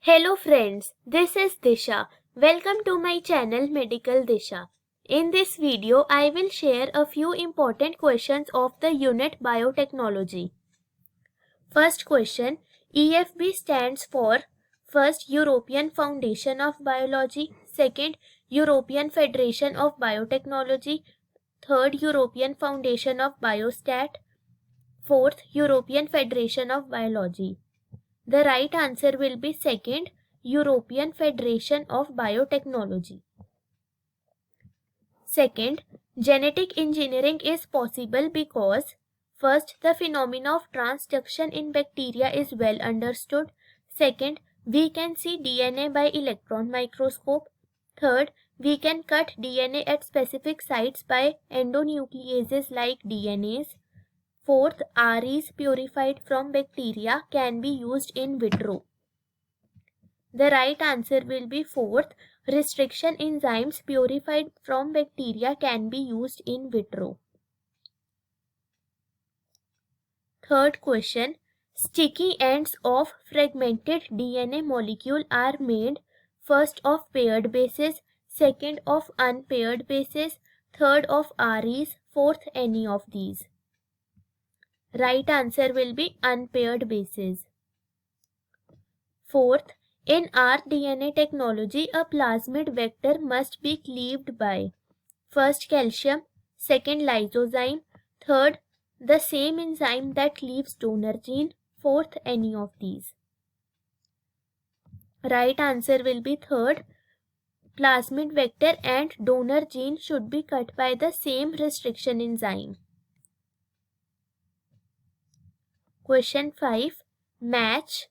Hello friends, this is Disha. Welcome to my channel Medical Disha. In this video, I will share a few important questions of the unit Biotechnology. First question, EFB stands for first European Foundation of Biology, second European Federation of Biotechnology, third European Foundation of Biostat, fourth European Federation of Biology. The right answer will be second, European Federation of Biotechnology. Second, genetic engineering is possible because first, the phenomena of transduction in bacteria is well understood. Second, we can see DNA by electron microscope. Third, we can cut DNA at specific sites by endonucleases like DNase. Fourth, REs purified from bacteria can be used in vitro. The right answer will be fourth, restriction enzymes purified from bacteria can be used in vitro. Third question, sticky ends of fragmented DNA molecule are made first of paired bases, second of unpaired bases, third of REs, fourth any of these. Right answer will be unpaired bases. Fourth, in rDNA technology, a plasmid vector must be cleaved by first calcium, second lysozyme, third the same enzyme that cleaves donor gene, fourth any of these. Right answer will be third, plasmid vector and donor gene should be cut by the same restriction enzyme. Question 5. Match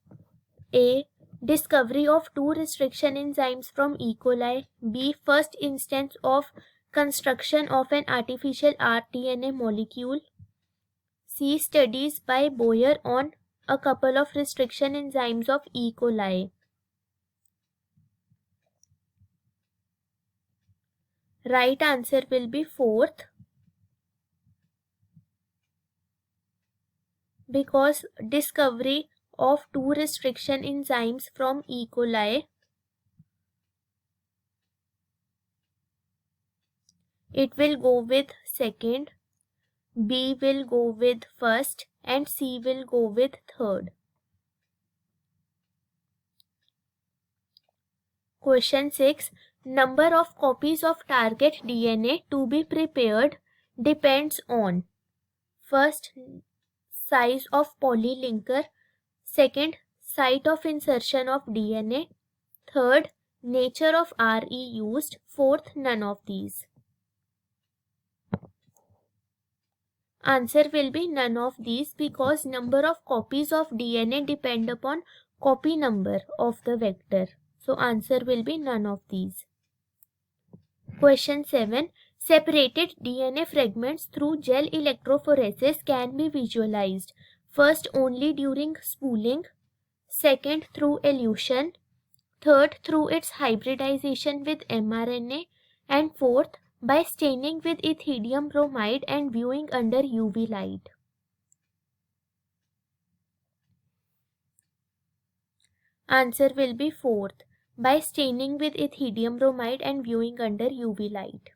A. Discovery of two restriction enzymes from E. coli. B. First instance of construction of an artificial rDNA molecule. C. Studies by Boyer on a couple of restriction enzymes of E. coli. Right answer will be fourth, because discovery of two restriction enzymes from E. coli, it will go with second, B will go with first and C will go with third. Question 6. Number of copies of target DNA to be prepared depends on first, size of polylinker, second, site of insertion of DNA, third, nature of RE used, fourth, none of these. Answer will be none of these because number of copies of DNA depend upon copy number of the vector. So answer will be none of these. Question 7. Separated DNA fragments through gel electrophoresis can be visualized. First, only during spooling. Second, through elution. Third, through its hybridization with mRNA. And fourth, by staining with ethidium bromide and viewing under UV light. Answer will be fourth, by staining with ethidium bromide and viewing under UV light.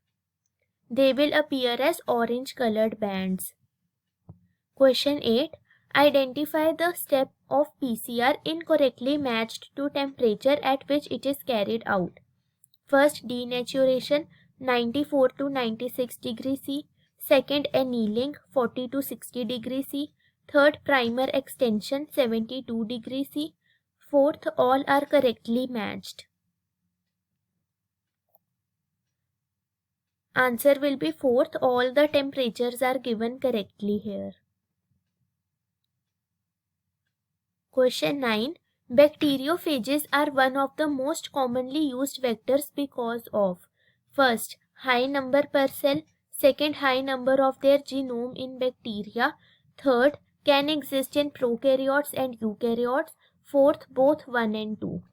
They will appear as orange colored bands. Question 8. Identify the step of PCR incorrectly matched to temperature at which it is carried out. First, denaturation 94 to 96 degrees C. Second, annealing 40 to 60 degrees C. Third, primer extension 72 degrees C. Fourth, all are correctly matched. Answer will be fourth, all the temperatures are given correctly here. Question 9. Bacteriophages are one of the most commonly used vectors because of first, high number per cell, second, high number of their genome in bacteria, third, can exist in prokaryotes and eukaryotes, fourth, both 1 and 2.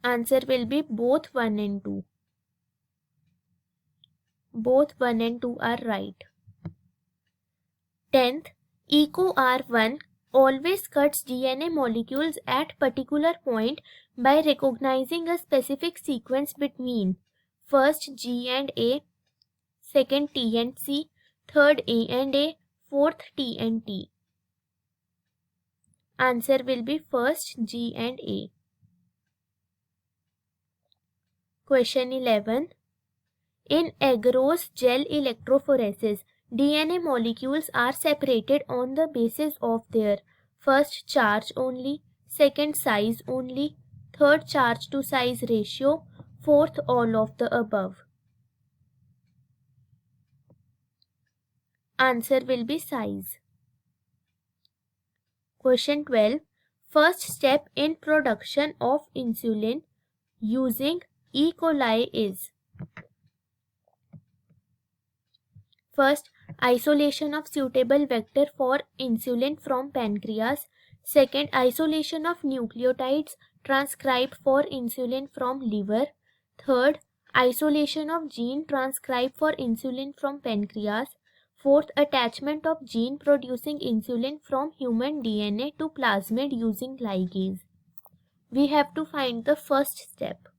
Answer will be both 1 and 2. Both 1 and 2 are right. 10th, EcoR1 always cuts DNA molecules at particular point by recognizing a specific sequence between first G and A, second T and C, third A and A, fourth T and T. Answer will be first G and A. Question 11. In agarose gel electrophoresis, DNA molecules are separated on the basis of their first charge only, second size only, third charge to size ratio, fourth all of the above. Answer will be size. Question 12. First step in production of insulin using E. coli is: first, isolation of suitable vector for insulin from pancreas. Second, isolation of nucleotides transcribed for insulin from liver. Third, isolation of gene transcribed for insulin from pancreas. Fourth, attachment of gene producing insulin from human DNA to plasmid using ligase. We have to find the first step.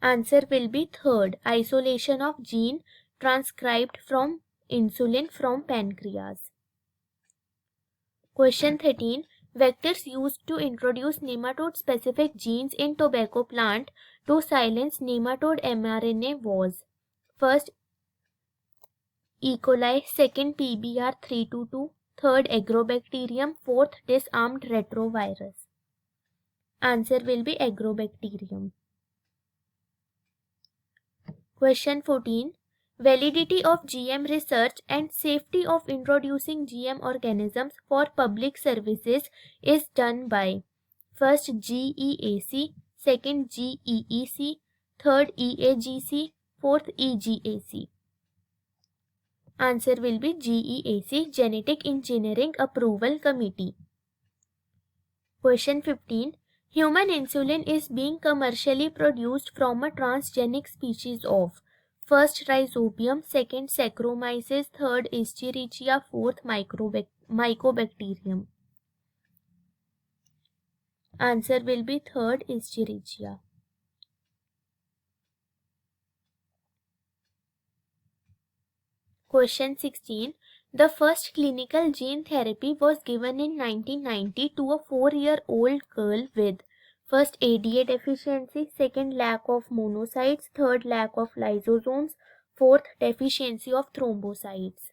Answer will be third, isolation of gene transcribed from insulin from pancreas. Question 13. Vectors used to introduce nematode-specific genes in tobacco plant to silence nematode mRNA was: first, E. coli, second, PBR322, third, Agrobacterium, fourth, disarmed retrovirus. Answer will be Agrobacterium. Question 14. Validity of GM research and safety of introducing GM organisms for public services is done by: first, GEAC, second, GEEC, third, EAGC, fourth, EGAC. Answer will be GEAC, Genetic Engineering Approval Committee. Question 15. Human insulin is being commercially produced from a transgenic species of: first, Rhizobium, second, Saccharomyces, third, Escherichia, fourth, Mycobacterium. Answer will be third, Escherichia. Question 16. The first clinical gene therapy was given in 1990 to a 4-year-old girl with: first, ADA deficiency, second, lack of monocytes, third, lack of lysosomes, fourth, deficiency of thrombocytes.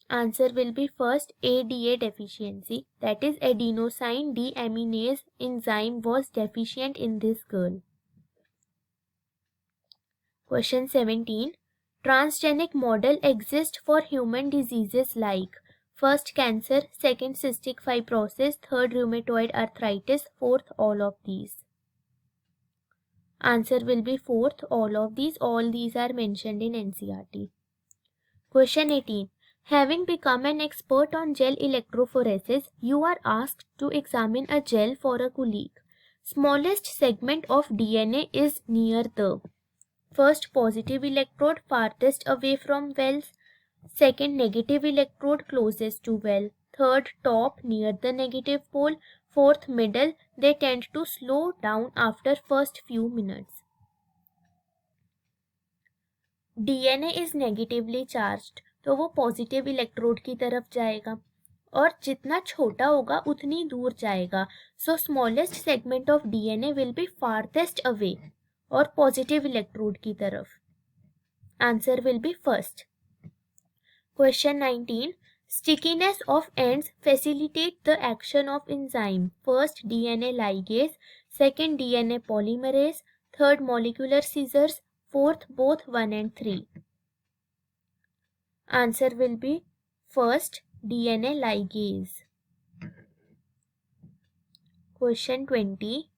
Answer will be first, ADA deficiency, that is adenosine deaminase enzyme was deficient in this girl. Question 17. Transgenic model exists for human diseases like: first, cancer, second, cystic fibrosis, third, rheumatoid arthritis, fourth, all of these. Answer will be fourth, all of these. All these are mentioned in NCERT. Question 18. Having become an expert on gel electrophoresis, you are asked to examine a gel for a colleague. Smallest segment of DNA is near the: first, positive electrode farthest away from wells, second, negative electrode closest to well, third, top near the negative pole, fourth, middle. They tend to slow down after first few minutes. DNA is negatively charged, तो वो positive electrode की तरफ जाएगा और जितना छोटा होगा उतनी दूर जाएगा. So smallest segment of DNA will be farthest away और पॉजिटिव इलेक्ट्रोड की तरफ. Answer will be first. Question 19. Stickiness of ends facilitate the action of enzyme: first, DNA ligase, second, DNA polymerase, third, molecular scissors, fourth, both 1 and 3. Answer will be first, DNA ligase. Question 20.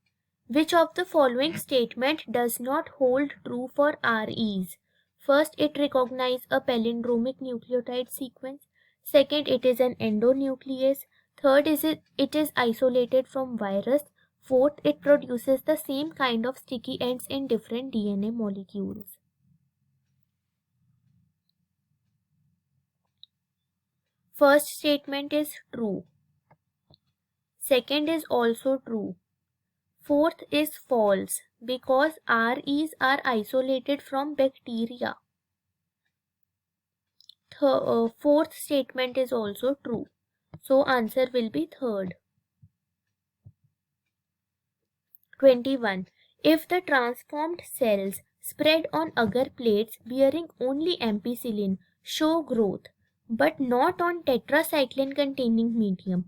Which of the following statement does not hold true for REs? First, it recognizes a palindromic nucleotide sequence. Second, it is an endonuclease. Third, it is isolated from virus. Fourth, it produces the same kind of sticky ends in different DNA molecules. First statement is true. Second is also true. Fourth is false because REs are isolated from bacteria. Fourth statement is also true. So answer will be third. 21. If the transformed cells spread on agar plates bearing only ampicillin show growth but not on tetracycline containing medium,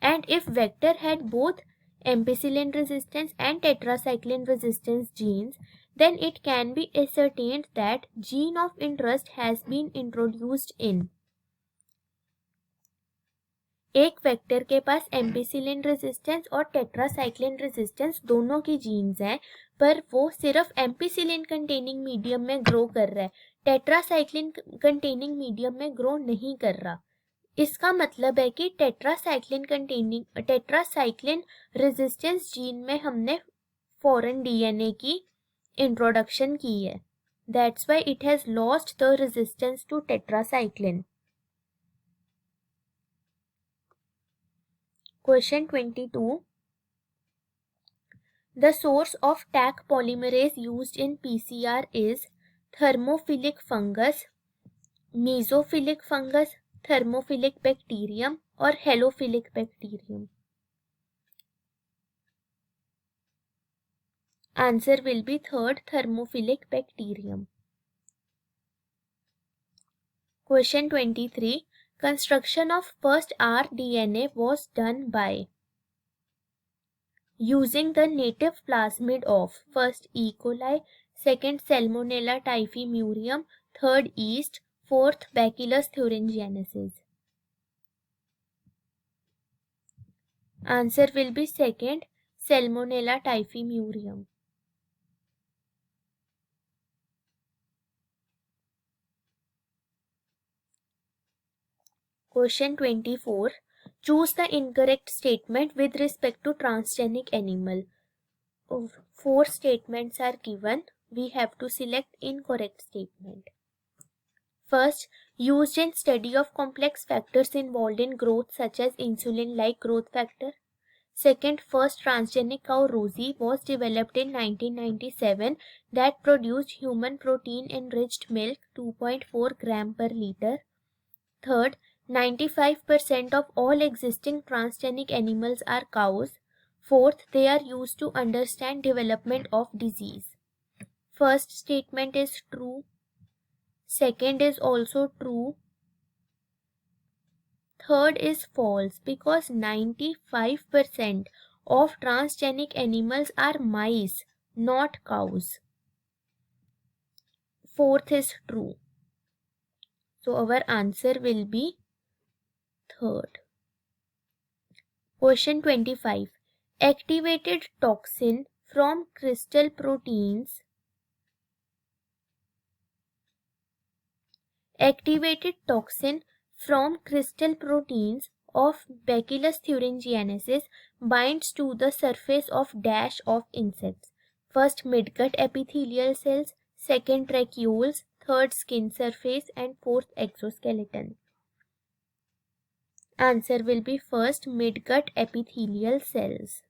and if vector had both ampicillin resistance and tetracycline resistance genes, then it can be ascertained that gene of interest has been introduced in. एक vector के पास ampicillin resistance और tetracycline resistance दोनों की jeans हैं, पर वो सिर्फ ampicillin containing medium में ग्रो कर रहा है, टेट्रासाइक्लिन कंटेनिंग मीडियम में ग्रो नहीं कर रहा. इसका मतलब है कि टेट्रासाइक्लिन रेजिस्टेंस जीन में हमने फॉरेन डीएनए की इंट्रोडक्शन की है. That's why it has lost the resistance to tetracycline. Question 22. The source of Taq polymerase used in PCR is thermophilic fungus, mesophilic fungus, thermophilic bacterium or halophilic bacterium. Answer will be third, thermophilic bacterium. Question 23. Construction of first rDNA was done by using the native plasmid of first E. coli, second Salmonella typhimurium, third yeast, fourth Bacillus thuringiensis. Answer will be second, Salmonella typhimurium. Question 24. Choose the incorrect statement with respect to transgenic animal. 4 statements are given. We have to select incorrect statement. First, used in study of complex factors involved in growth such as insulin-like growth factor. Second, first transgenic cow Rosie was developed in 1997 that produced human protein enriched milk 2.4 gram per liter. Third, 95% of all existing transgenic animals are cows. Fourth, they are used to understand development of disease. First statement is true. Second is also true. Third is false because 95% of transgenic animals are mice, not cows. Fourth is true. So our answer will be third. Question 25. Activated toxin from crystal proteins. Activated toxin from crystal proteins of Bacillus thuringiensis binds to the surface of dash of insects. First, midgut epithelial cells, second, tracheoles, third, skin surface, and fourth, exoskeleton. Answer will be first, midgut epithelial cells.